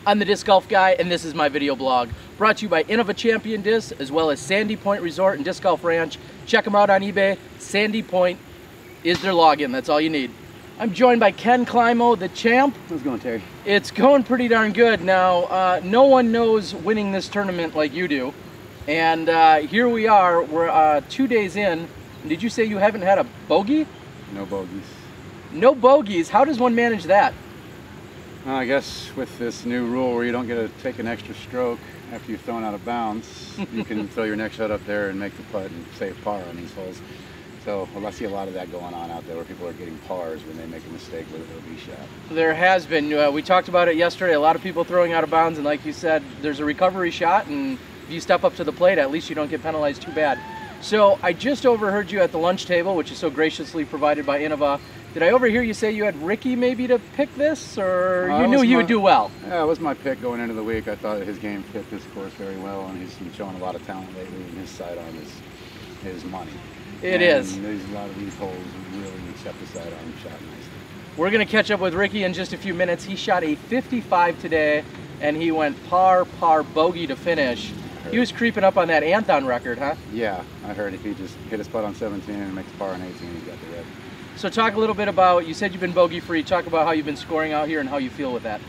I'm the Disc Golf Guy, and this is my video blog. Brought to you by Innova Champion Disc, as well as Sandy Point Resort and Disc Golf Ranch. Check them out on eBay. Sandy Point is their login. That's all you need. I'm joined by Ken Climo, the champ. How's it going, Terry? It's going pretty darn good. Now, no one knows winning this tournament like you do. And here we are. We're 2 days in. Did you say you haven't had a bogey? No bogeys. No bogeys? How does one manage that? I guess with this new rule where you don't get to take an extra stroke after you've thrown out of bounds, you can throw your next shot up there and make the putt and save par on these holes. So well, I see a lot of that going on out there where people are getting pars when they make a mistake with a bogey shot. There has been. We talked about it yesterday. A lot of people throwing out of bounds, and like you said, there's a recovery shot, and if you step up to the plate, at least you don't get penalized too bad. So I just overheard you at the lunch table, which is so graciously provided by Innova. Did I overhear you say you had Ricky maybe to pick this, or you knew he would do well? Yeah, it was my pick going into the week. I thought his game fit this course very well, and he's been showing a lot of talent lately, and his sidearm is money. It is. There's a lot of these holes really accept the sidearm shot nicely. We're going to catch up with Ricky in just a few minutes. He shot a 55 today, and he went par, bogey to finish. He was creeping up on that Anthon record, huh? Yeah, I heard if he just hit his putt on 17 and makes par on 18, he's got the red. So talk a little bit about, you said you've been bogey free. Talk about how you've been scoring out here and how you feel with that.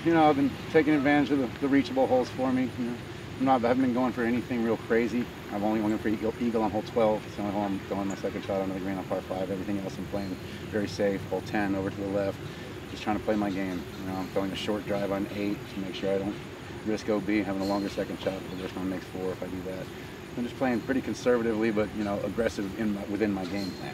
You know, I've been taking advantage of the reachable holes for me. You know, I haven't been going for anything real crazy. I've only went for eagle on hole 12. It's the only hole I'm throwing my second shot onto the green on par 5. Everything else I'm playing very safe. Hole 10 over to the left. Just trying to play my game. You know, I'm throwing a short drive on 8 to make sure I don't risk OB, having a longer second shot. The first one makes 4 if I do that. I'm just playing pretty conservatively, but you know, aggressive within my game plan.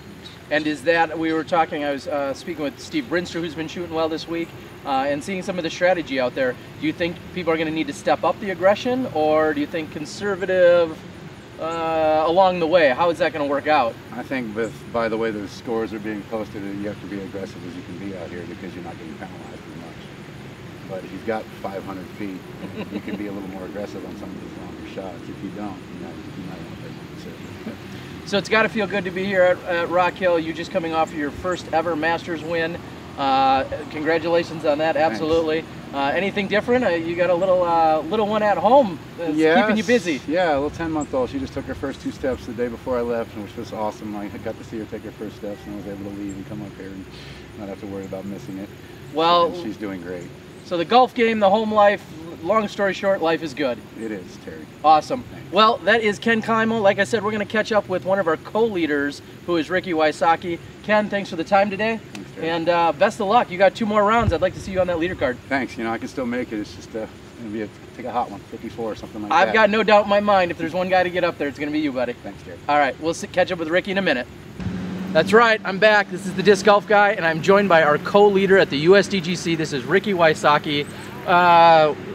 And is that, we were talking, I was speaking with Steve Brinster, who's been shooting well this week, and seeing some of the strategy out there. Do you think people are going to need to step up the aggression, or do you think conservative along the way? How is that going to work out? I think by the way the scores are being posted, you have to be aggressive as you can be out here because you're not getting penalized as much. But if you've got 500 feet, you can be a little more aggressive on some of these longer shots. If you don't, you might want to play more conservative. So it's got to feel good to be here at Rock Hill. You just coming off your first ever Masters win. Congratulations on that, absolutely. Anything different? You got a little one at home that's keeping you busy. Yeah, a little 10-month-old. She just took her first 2 steps the day before I left, which was awesome. I got to see her take her first steps, and I was able to leave and come up here and not have to worry about missing it. Well, and she's doing great. So the golf game, the home life, long story short, life is good. It is, Terry. Awesome. Thanks. Well, that is Ken Climo. Like I said, we're going to catch up with one of our co-leaders, who is Ricky Wysocki. Ken, thanks for the time today. Thanks, Terry. And best of luck. You got 2 more rounds. I'd like to see you on that leader card. Thanks. You know, I can still make it. It's just going to be take a hot one, 54 or something like that. I've got no doubt in my mind, if there's one guy to get up there, it's going to be you, buddy. Thanks, Terry. All right, we'll catch up with Ricky in a minute. That's right, I'm back. This is the Disc Golf Guy, and I'm joined by our co-leader at the USDGC. This is Ricky Wysocki.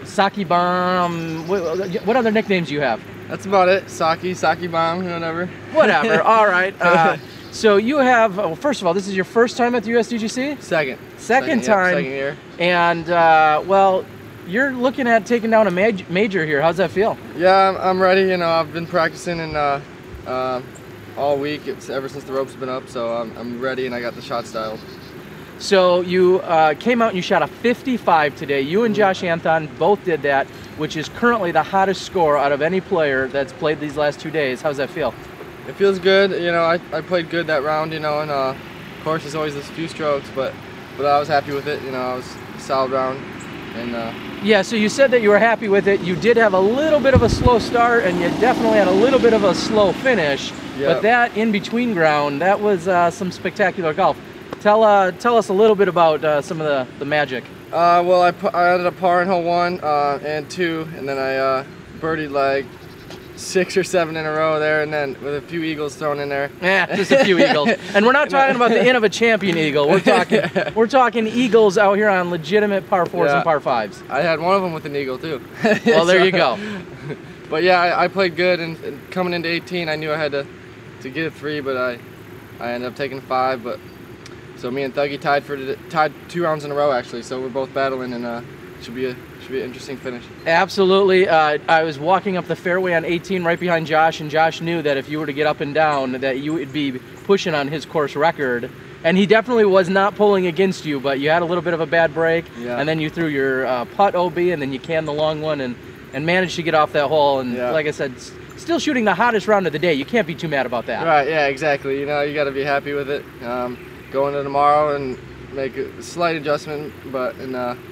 Saki Bomb, what other nicknames do you have? That's about it. Saki Bomb, whatever. Whatever, all right. So you have, well, first of all, this is your first time at the USDGC? Second time. Second year. And, well, you're looking at taking down a major here. How's that feel? Yeah, I'm ready. You know, I've been practicing and all week. It's ever since the ropes been up, so I'm ready and I got the shot styles. So you came out and you shot a 55 today. You and Josh Anthon both did that, which is currently the hottest score out of any player that's played these last 2 days. How's that feel? It feels good. You know, I played good that round, you know, and of course there's always a few strokes, but I was happy with it. You know, it was a solid round. And yeah, so you said that you were happy with it. You did have a little bit of a slow start, and you definitely had a little bit of a slow finish. Yep. But that in-between ground, that was some spectacular golf. Tell us a little bit about some of the magic. Well, I ended up parring hole 1 and 2, and then I birdied like 6 or 7 in a row there, and then with a few eagles thrown in there. Yeah, just a few eagles. And we're not talking about the Innova Champion eagle. We're talking eagles out here on legitimate par 4s and par 5s. I had one of them with an eagle too. Well, there you go. But yeah, I played good, and coming into 18, I knew I had to get a 3, but I ended up taking 5. But so me and Thuggy tied 2 rounds in a row actually. So we're both battling, and should be an interesting finish. Absolutely. I was walking up the fairway on 18 right behind Josh, and Josh knew that if you were to get up and down, that you would be pushing on his course record. And he definitely was not pulling against you, but you had a little bit of a bad break, Yeah. and then you threw your putt OB, and then you canned the long one, and managed to get off that hole. And like I said, still shooting the hottest round of the day. You can't be too mad about that. Right, yeah, exactly. You know, you got to be happy with it. Go into tomorrow and make a slight adjustment, but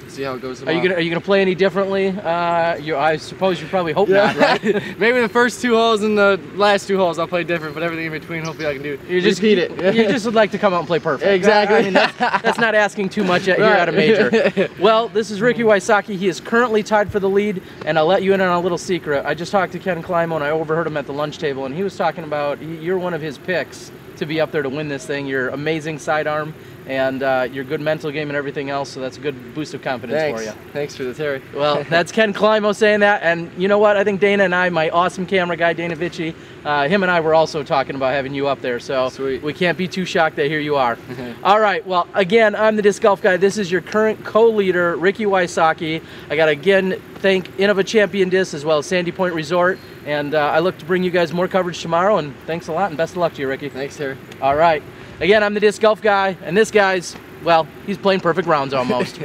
see how it goes tomorrow. Are you gonna play any differently? I suppose you probably hope not, right? Maybe the first 2 holes and the last 2 holes I'll play different, but everything in between, hopefully I can do. You just repeat it. You just would like to come out and play perfect. Exactly. I mean, that's not asking too much here at a major. Well, this is Ricky Wysocki. He is currently tied for the lead, and I'll let you in on a little secret. I just talked to Ken Climo, and I overheard him at the lunch table, and he was talking about you're one of his picks to be up there to win this thing. You're amazing sidearm, and your good mental game and everything else, so that's a good boost of confidence for you. Thanks for the Terry. Well, that's Ken Climo saying that, and you know what? I think Dana and I, my awesome camera guy, Dana Vici, him and I were also talking about having you up there, so Sweet. We can't be too shocked that here you are. All right, well, again, I'm the Disc Golf Guy. This is your current co-leader, Ricky Wysocki. I got to again thank Innova Champion Disc as well as Sandy Point Resort, and I look to bring you guys more coverage tomorrow, and thanks a lot, and best of luck to you, Ricky. Thanks, Terry. All right. Again, I'm the Disc Golf Guy, and this guy's, well, he's playing perfect rounds almost.